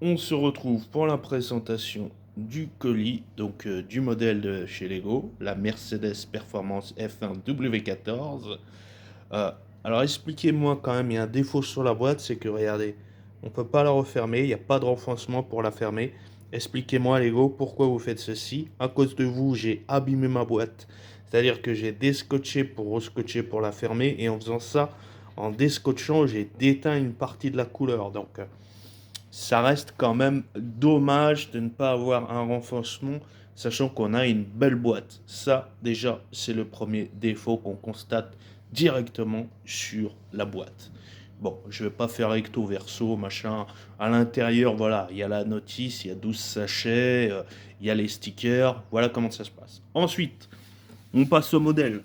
On se retrouve pour la présentation du colis, donc du modèle de chez Lego, la Mercedes Performance F1 W14. Euh, alors expliquez-moi quand même, il y a un défaut sur la boîte, c'est que regardez, on peut pas la refermer, il n'y a pas de renfoncement pour la fermer. Expliquez-moi Lego, pourquoi vous faites ceci? À cause de vous, j'ai abîmé ma boîte. C'est-à-dire que j'ai déscotché pour rescotcher pour la fermer, et en faisant ça, en déscotchant, j'ai déteint une partie de la couleur. Donc ça reste quand même dommage de ne pas avoir un renforcement, sachant qu'on a une belle boîte. Ça, déjà, c'est le premier défaut qu'on constate directement sur la boîte. Bon, je vais pas faire recto verso, machin. À l'intérieur, voilà, il y a la notice, il y a 12 sachets, il y a les stickers. Voilà comment ça se passe. Ensuite, on passe au modèle.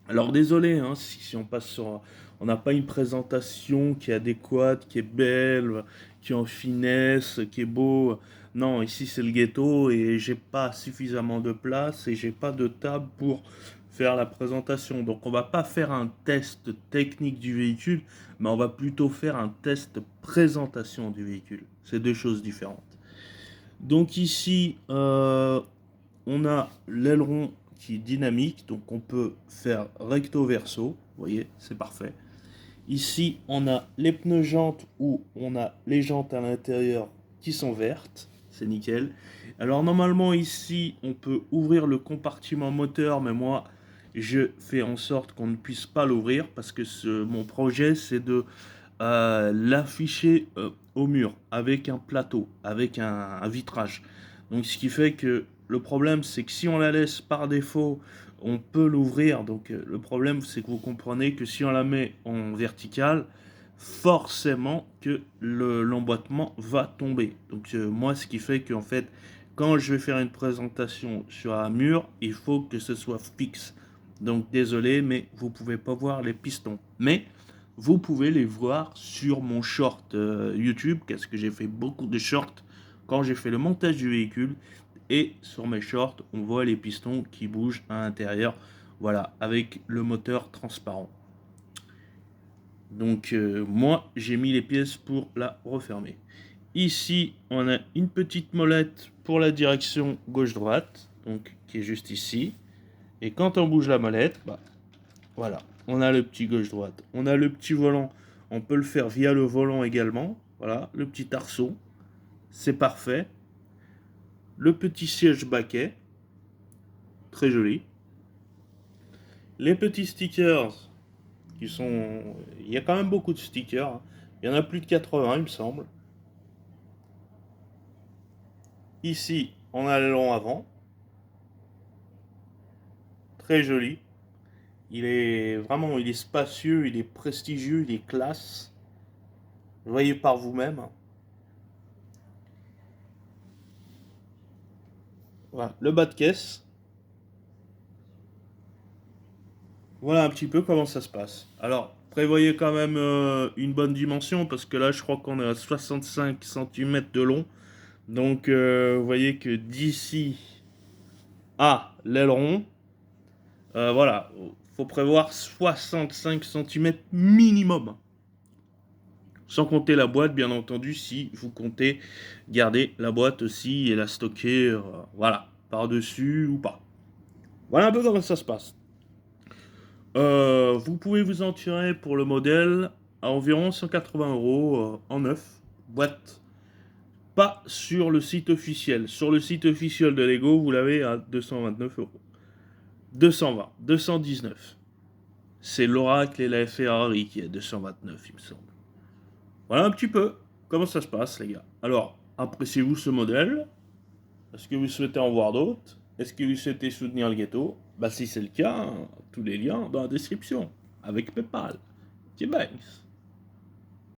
Alors désolé, hein, si on passe sur... On n'a pas une présentation qui est adéquate, qui est belle, qui est en finesse, qui est beau. Non, ici c'est le ghetto et j'ai pas suffisamment de place et j'ai pas de table pour faire la présentation. Donc on va pas faire un test technique du véhicule, mais on va plutôt faire un test présentation du véhicule. C'est deux choses différentes. Donc ici, on a l'aileron qui est dynamique, donc on peut faire recto verso, vous voyez, c'est parfait. Ici, on a les pneus jantes où on a les jantes à l'intérieur qui sont vertes, c'est nickel. Alors normalement ici, on peut ouvrir le compartiment moteur, mais moi, je fais en sorte qu'on ne puisse pas l'ouvrir parce que mon projet, c'est de l'afficher au mur avec un plateau, avec un vitrage. Donc ce qui fait que le problème c'est que si on la laisse par défaut, on peut l'ouvrir. Donc le problème c'est que vous comprenez que si on la met en verticale, forcément que l'emboîtement va tomber. Donc moi ce qui fait qu'en fait quand je vais faire une présentation sur un mur, il faut que ce soit fixe. Donc désolé mais vous pouvez pas voir les pistons. Mais vous pouvez les voir sur mon short YouTube, parce que j'ai fait beaucoup de shorts quand j'ai fait le montage du véhicule. Et sur mes shorts, on voit les pistons qui bougent à l'intérieur, voilà, avec le moteur transparent. Donc moi, j'ai mis les pièces pour la refermer. Ici, on a une petite molette pour la direction gauche-droite, donc qui est juste ici. Et quand on bouge la molette, bah, voilà, on a le petit gauche-droite. On a le petit volant. On peut le faire via le volant également. Voilà, le petit arceau. C'est parfait. Le petit siège baquet. Très joli. Les petits stickers qui sont... Il y a quand même beaucoup de stickers, hein. Il y en a plus de 80, il me semble. Ici, on a l'aileron avant. Très joli. Il est spacieux, il est prestigieux, il est classe. Voyez par vous-même. Voilà, le bas de caisse. Voilà un petit peu comment ça se passe. Alors, prévoyez quand même une bonne dimension parce que là, je crois qu'on est à 65 cm de long. Donc, vous voyez que d'ici à l'aileron, voilà, faut prévoir 65 cm minimum. Sans compter la boîte, bien entendu, si vous comptez garder la boîte aussi et la stocker, voilà, par-dessus ou pas. Voilà un peu comment ça se passe. Vous pouvez vous en tirer pour le modèle à environ 180 euros en neuf, boîte. Pas sur le site officiel. Sur le site officiel de Lego, vous l'avez à 229 euros. 220, 219. C'est l'Oracle et la Ferrari qui est à 229, il me semble. Voilà un petit peu comment ça se passe, les gars. Alors, appréciez-vous ce modèle? Est-ce que vous souhaitez en voir d'autres? Est-ce que vous souhaitez soutenir le ghetto? Bah si c'est le cas, tous les liens dans la description. Avec PayPal. Banks.